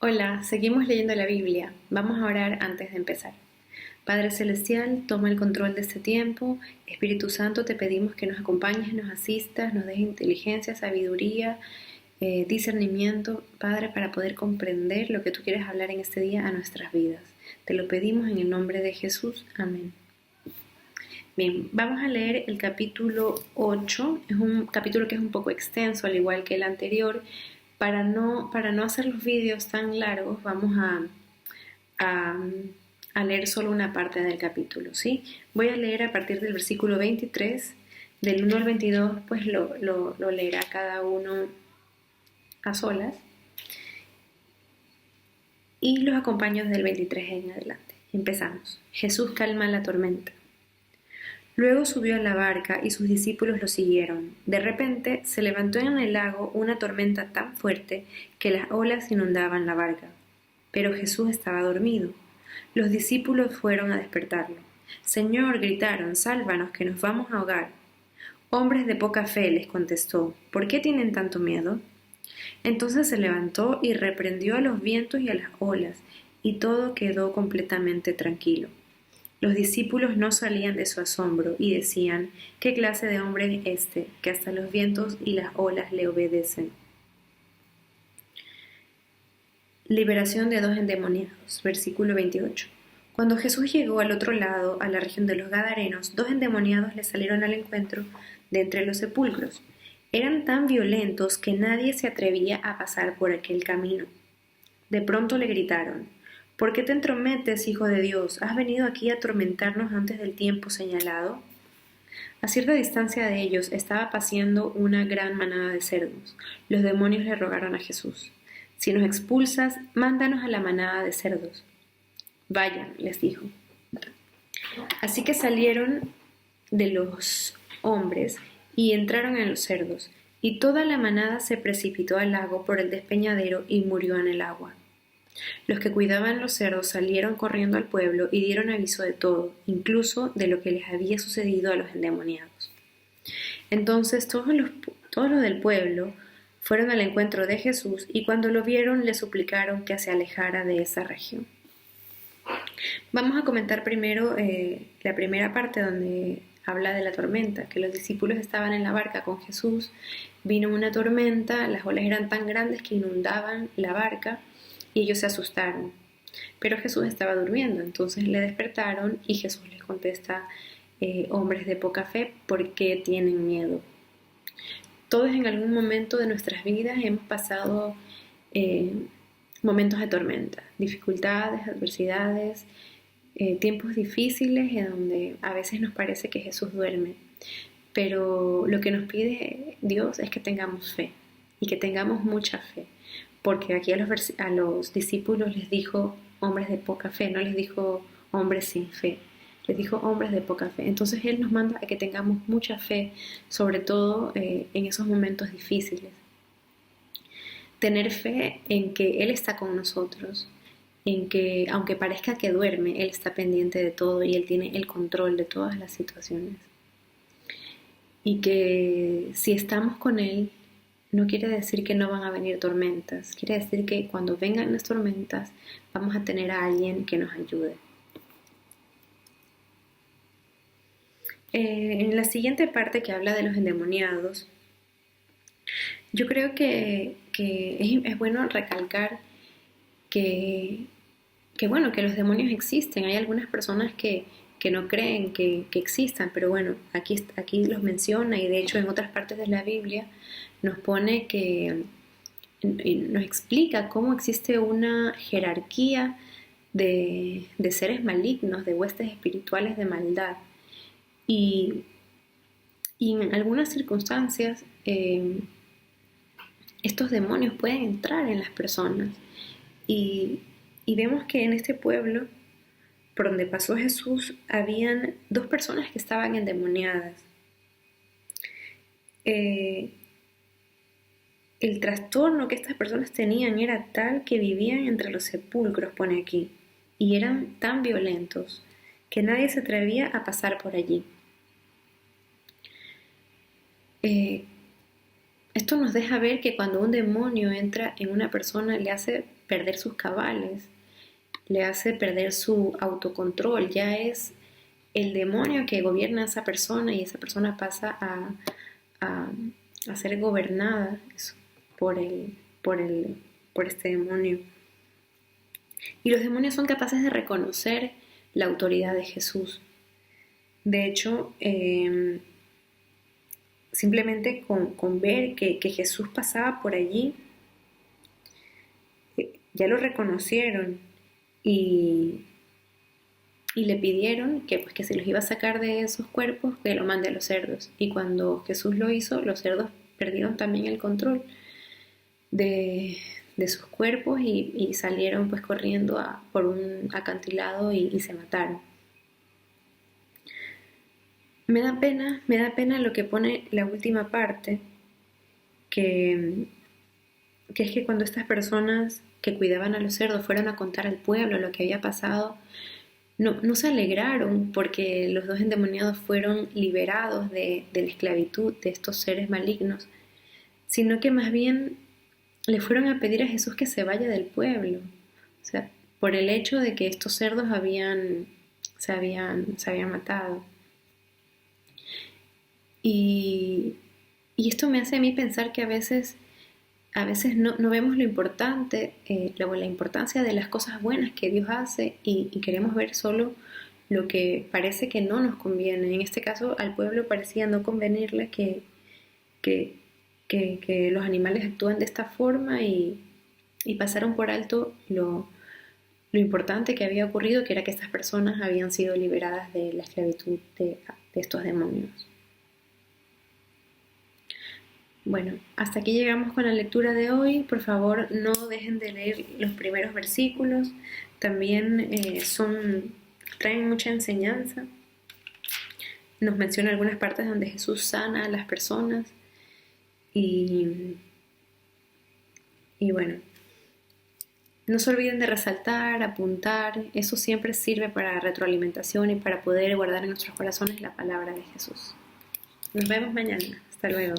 Hola, seguimos leyendo la Biblia. Vamos a orar antes de empezar. Padre Celestial, toma el control de este tiempo. Espíritu Santo, te pedimos que nos acompañes, nos asistas, nos des inteligencia, sabiduría, discernimiento, Padre, para poder comprender lo que tú quieres hablar en este día a nuestras vidas. Te lo pedimos en el nombre de Jesús. Amén. Bien, vamos a leer el capítulo 8. Es un capítulo que es un poco extenso, al igual que el anterior. Para no hacer los vídeos tan largos, vamos a, a leer solo una parte del capítulo, ¿sí? Voy a leer a partir del versículo 23, del 1 al 22, pues lo leerá cada uno a solas, y los acompaño desde el 23 en adelante. Empezamos. Jesús calma la tormenta. Luego subió a la barca y sus discípulos lo siguieron. De repente se levantó en el lago una tormenta tan fuerte que las olas inundaban la barca. Pero Jesús estaba dormido. Los discípulos fueron a despertarlo. Señor, gritaron, sálvanos, que nos vamos a ahogar. Hombres de poca fe, les contestó, ¿por qué tienen tanto miedo? Entonces se levantó y reprendió a los vientos y a las olas, y todo quedó completamente tranquilo. Los discípulos no salían de su asombro y decían, ¿qué clase de hombre es este, que hasta los vientos y las olas le obedecen? Liberación de dos endemoniados, versículo 28. Cuando Jesús llegó al otro lado, a la región de los Gadarenos, dos endemoniados le salieron al encuentro de entre los sepulcros. Eran tan violentos que nadie se atrevía a pasar por aquel camino. De pronto le gritaron, ¿por qué te entrometes, hijo de Dios? ¿Has venido aquí a atormentarnos antes del tiempo señalado? A cierta distancia de ellos estaba paciendo una gran manada de cerdos. Los demonios le rogaron a Jesús, si nos expulsas, mándanos a la manada de cerdos. Vayan, les dijo. Así que salieron de los hombres y entraron en los cerdos, y toda la manada se precipitó al lago por el despeñadero y murió en el agua. Los que cuidaban los cerdos salieron corriendo al pueblo y dieron aviso de todo, incluso de lo que les había sucedido a los endemoniados. Entonces todos los del pueblo fueron al encuentro de Jesús y cuando lo vieron le suplicaron que se alejara de esa región. Vamos a comentar primero la primera parte donde habla de la tormenta, que los discípulos estaban en la barca con Jesús, vino una tormenta, las olas eran tan grandes que inundaban la barca y ellos se asustaron. Pero Jesús estaba durmiendo, entonces le despertaron y Jesús les contesta, hombres de poca fe, ¿por qué tienen miedo? Todos en algún momento de nuestras vidas hemos pasado eh, momentos de tormenta, dificultades, adversidades, tiempos difíciles en donde a veces nos parece que Jesús duerme, pero lo que nos pide Dios es que tengamos fe y que tengamos mucha fe, porque aquí a los discípulos les dijo hombres de poca fe, no les dijo hombres sin fe, les dijo hombres de poca fe. Entonces Él nos manda a que tengamos mucha fe, sobre todo en esos momentos difíciles. Tener fe en que Él está con nosotros, en que aunque parezca que duerme, Él está pendiente de todo y Él tiene el control de todas las situaciones. Y que si estamos con Él, no quiere decir que no van a venir tormentas, quiere decir que cuando vengan las tormentas vamos a tener a alguien que nos ayude. En la siguiente parte que habla de los endemoniados, yo creo que es bueno recalcar que, bueno, que los demonios existen. Hay algunas personas que no creen que existan, pero bueno, aquí los menciona y de hecho en otras partes de la Biblia nos pone nos explica cómo existe una jerarquía de seres malignos, de huestes espirituales de maldad. Y, y en algunas circunstancias estos demonios pueden entrar en las personas. Y, y vemos que en este pueblo por donde pasó Jesús habían dos personas que estaban endemoniadas. Eh, el trastorno que estas personas tenían era tal que vivían entre los sepulcros, pone aquí, y eran tan violentos que nadie se atrevía a pasar por allí. Esto nos deja ver que cuando un demonio entra en una persona le hace perder sus cabales, le hace perder su autocontrol, ya es el demonio que gobierna a esa persona y esa persona pasa a, a ser gobernada por, el, por, el, por este demonio. Y los demonios son capaces de reconocer la autoridad de Jesús. De hecho, simplemente con ver que Jesús pasaba por allí, ya lo reconocieron y, y le pidieron que, pues, que se los iba a sacar de esos cuerpos, que lo mande a los cerdos. Y cuando Jesús lo hizo, los cerdos perdieron también el control de sus cuerpos y salieron pues corriendo por un acantilado y se mataron. Me da pena lo que pone la última parte, que, que es que cuando estas personas que cuidaban a los cerdos fueron a contar al pueblo lo que había pasado, no se alegraron porque los dos endemoniados fueron liberados de la esclavitud de estos seres malignos, sino que más bien le fueron a pedir a Jesús que se vaya del pueblo. O sea, por el hecho de que estos cerdos se habían matado. Y, y esto me hace a mí pensar que a veces no vemos lo importante, la importancia de las cosas buenas que Dios hace y queremos ver solo lo que parece que no nos conviene. En este caso, al pueblo parecía no convenirle que, que los animales actúan de esta forma y pasaron por alto lo importante que había ocurrido, que era que estas personas habían sido liberadas de la esclavitud de estos demonios. Bueno, hasta aquí llegamos con la lectura de hoy. Por favor, no dejen de leer los primeros versículos. También traen mucha enseñanza. Nos menciona algunas partes donde Jesús sana a las personas. Y bueno, no se olviden de resaltar, apuntar. Eso siempre sirve para retroalimentación y para poder guardar en nuestros corazones la palabra de Jesús. Nos vemos mañana. Hasta luego.